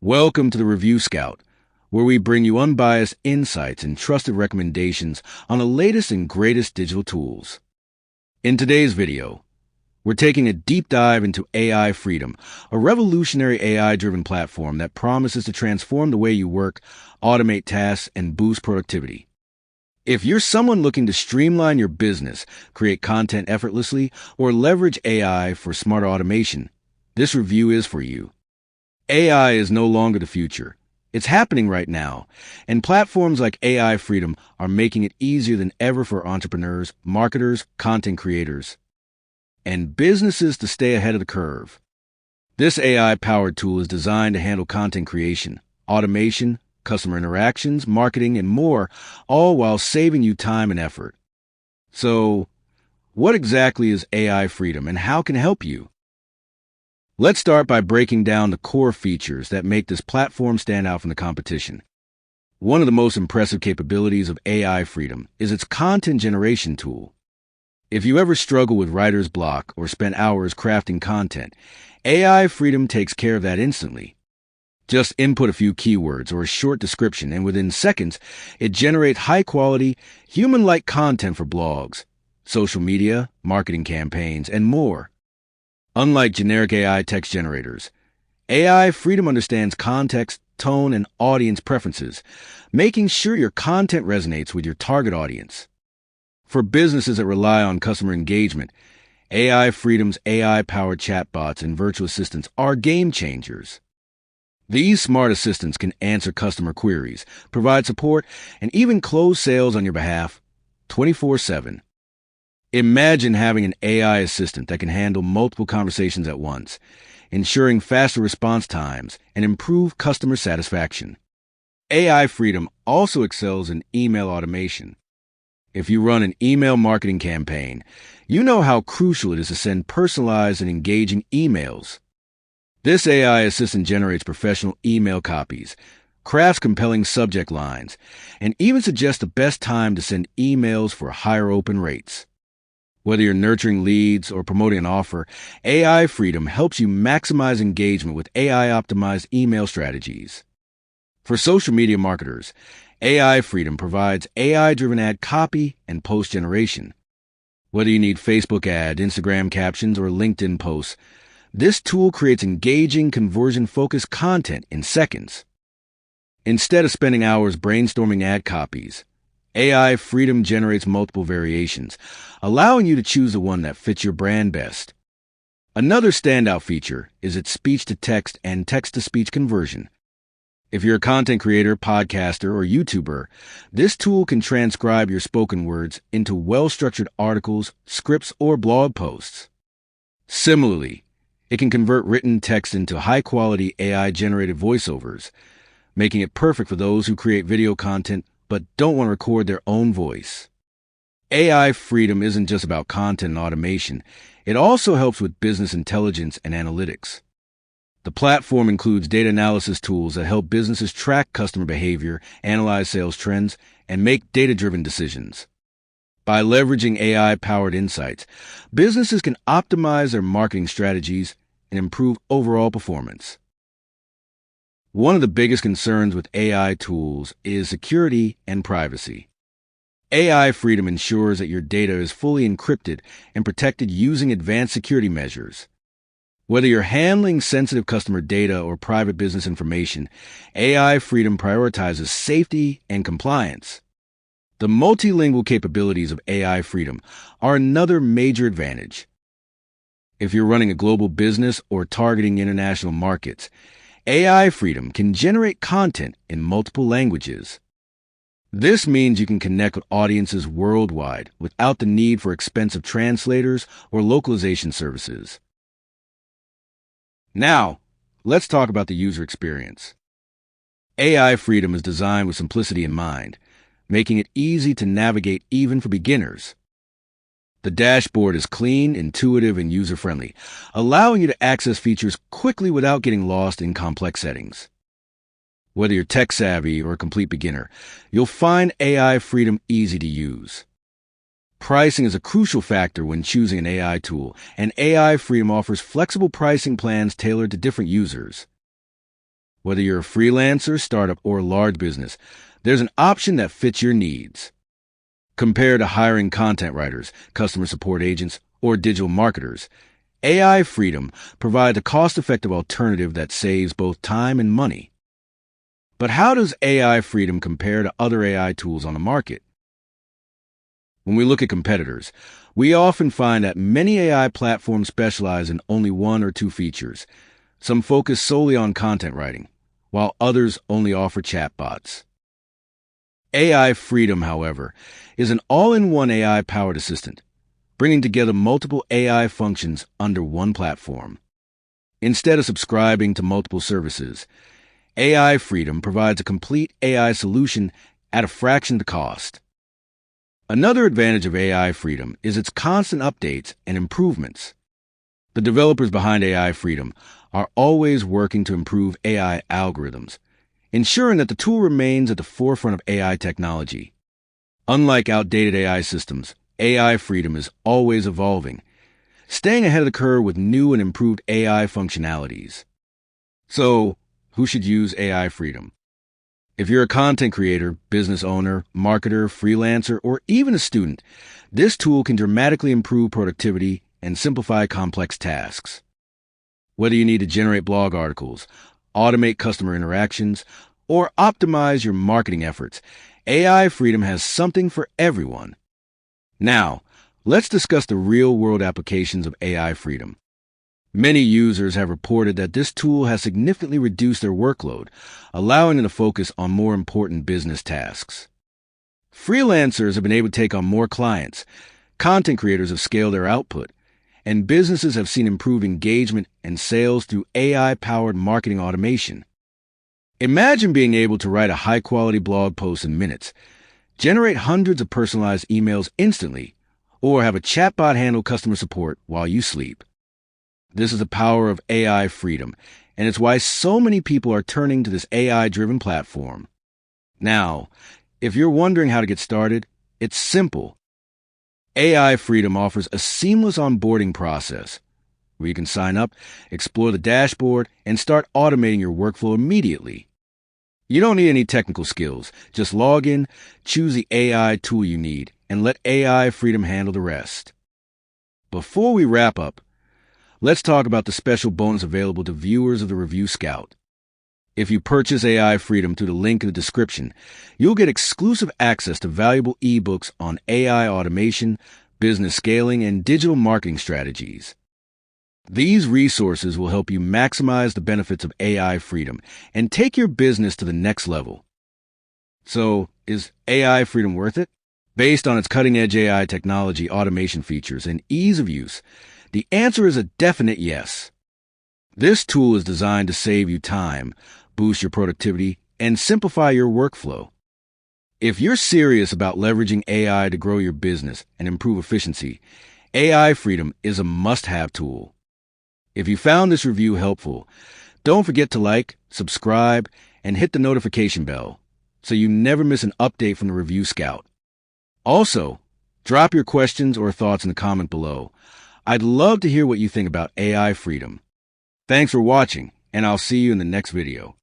Welcome to the Review Scout, where we bring you unbiased insights and trusted recommendations on the latest and greatest digital tools. In today's video, we're taking a deep dive into AI Freedom, a revolutionary AI-driven platform that promises to transform the way you work, automate tasks, and boost productivity. If you're someone looking to streamline your business, create content effortlessly, or leverage AI for smarter automation, this review is for you. AI is no longer the future. It's happening right now, and platforms like AI Freedom are making it easier than ever for entrepreneurs, marketers, content creators, and businesses to stay ahead of the curve. This AI-powered tool is designed to handle content creation, automation, customer interactions, marketing, and more, all while saving you time and effort. So, what exactly is AI Freedom and how can it help you? Let's start by breaking down the core features that make this platform stand out from the competition. One of the most impressive capabilities of AI Freedom is its content generation tool. If you ever struggle with writer's block or spend hours crafting content, AI Freedom takes care of that instantly. Just input a few keywords or a short description, and within seconds, it generates high-quality, human-like content for blogs, social media, marketing campaigns, and more. Unlike generic AI text generators, AI Freedom understands context, tone, and audience preferences, making sure your content resonates with your target audience. For businesses that rely on customer engagement, AI Freedom's AI-powered chatbots and virtual assistants are game changers. These smart assistants can answer customer queries, provide support, and even close sales on your behalf 24/7. Imagine having an AI assistant that can handle multiple conversations at once, ensuring faster response times and improved customer satisfaction. AI Freedom also excels in email automation. If you run an email marketing campaign, you know how crucial it is to send personalized and engaging emails. This AI assistant generates professional email copies, crafts compelling subject lines, and even suggests the best time to send emails for higher open rates. Whether you're nurturing leads or promoting an offer, AI Freedom helps you maximize engagement with AI-optimized email strategies. For social media marketers, AI Freedom provides AI-driven ad copy and post generation. Whether you need Facebook ads, Instagram captions, or LinkedIn posts, this tool creates engaging, conversion-focused content in seconds. Instead of spending hours brainstorming ad copies, AI Freedom generates multiple variations, allowing you to choose the one that fits your brand best. Another standout feature is its speech-to-text and text-to-speech conversion. If you're a content creator, podcaster, or YouTuber, this tool can transcribe your spoken words into well-structured articles, scripts, or blog posts. Similarly, it can convert written text into high-quality AI-generated voiceovers, making it perfect for those who create video content but don't want to record their own voice. AI Freedom isn't just about content and automation. It also helps with business intelligence and analytics. The platform includes data analysis tools that help businesses track customer behavior, analyze sales trends, and make data-driven decisions. By leveraging AI-powered insights, businesses can optimize their marketing strategies and improve overall performance. One of the biggest concerns with AI tools is security and privacy. AI Freedom ensures that your data is fully encrypted and protected using advanced security measures. Whether you're handling sensitive customer data or private business information, AI Freedom prioritizes safety and compliance. The multilingual capabilities of AI Freedom are another major advantage. If you're running a global business or targeting international markets, AI Freedom can generate content in multiple languages. This means you can connect with audiences worldwide without the need for expensive translators or localization services. Now, let's talk about the user experience. AI Freedom is designed with simplicity in mind, making it easy to navigate even for beginners. The dashboard is clean, intuitive, and user-friendly, allowing you to access features quickly without getting lost in complex settings. Whether you're tech-savvy or a complete beginner, you'll find AI Freedom easy to use. Pricing is a crucial factor when choosing an AI tool, and AI Freedom offers flexible pricing plans tailored to different users. Whether you're a freelancer, startup, or large business, there's an option that fits your needs. Compared to hiring content writers, customer support agents, or digital marketers, AI Freedom provides a cost-effective alternative that saves both time and money. But how does AI Freedom compare to other AI tools on the market? When we look at competitors, we often find that many AI platforms specialize in only one or two features. Some focus solely on content writing, while others only offer chatbots. AI Freedom, however, is an all-in-one AI-powered assistant, bringing together multiple AI functions under one platform. Instead of subscribing to multiple services, AI Freedom provides a complete AI solution at a fraction of the cost. Another advantage of AI Freedom is its constant updates and improvements. The developers behind AI Freedom are always working to improve AI algorithms, ensuring that the tool remains at the forefront of AI technology. Unlike outdated AI systems, AI Freedom is always evolving, staying ahead of the curve with new and improved AI functionalities. So, who should use AI Freedom? If you're a content creator, business owner, marketer, freelancer, or even a student, this tool can dramatically improve productivity and simplify complex tasks. Whether you need to generate blog articles, automate customer interactions, or optimize your marketing efforts, AI Freedom has something for everyone. Now, let's discuss the real-world applications of AI Freedom. Many users have reported that this tool has significantly reduced their workload, allowing them to focus on more important business tasks. Freelancers have been able to take on more clients, content creators have scaled their output, and businesses have seen improved engagement and sales through AI-powered marketing automation. Imagine being able to write a high-quality blog post in minutes, generate hundreds of personalized emails instantly, or have a chatbot handle customer support while you sleep. This is the power of AI Freedom, and it's why so many people are turning to this AI-driven platform. Now, if you're wondering how to get started, it's simple. AI Freedom offers a seamless onboarding process where you can sign up, explore the dashboard, and start automating your workflow immediately. You don't need any technical skills. Just log in, choose the AI tool you need, and let AI Freedom handle the rest. Before we wrap up, let's talk about the special bonus available to viewers of the Review Scout. If you purchase AI Freedom through the link in the description, you'll get exclusive access to valuable ebooks on AI automation, business scaling, and digital marketing strategies. These resources will help you maximize the benefits of AI Freedom and take your business to the next level. So, is AI Freedom worth it? Based on its cutting-edge AI technology, automation features, and ease of use, the answer is a definite yes. This tool is designed to save you time, boost your productivity, and simplify your workflow. If you're serious about leveraging AI to grow your business and improve efficiency, AI Freedom is a must-have tool. If you found this review helpful, don't forget to like, subscribe, and hit the notification bell so you never miss an update from the Review Scout. Also, drop your questions or thoughts in the comment below. I'd love to hear what you think about AI Freedom. Thanks for watching, and I'll see you in the next video.